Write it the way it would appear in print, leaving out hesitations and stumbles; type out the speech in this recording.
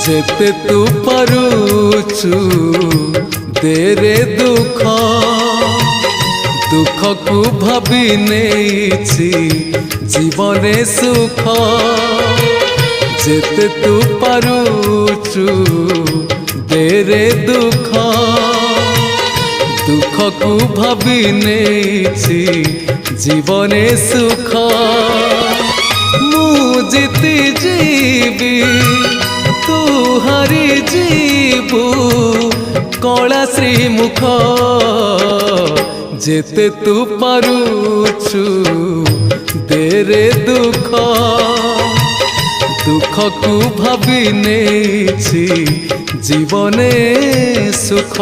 जेते तू पारुचु तेरे दुख दुख को भाभी नेछि जीवने सुख जेते तू पारुचु तेरे दुख दुख को भाभी नेछि जीवने सुख मु जीती जीवी तू हरी जीवु कला श्रीमुख जेते तू पारुचु तेरे दुख दुख को भाभी नेछि जीवने सुख।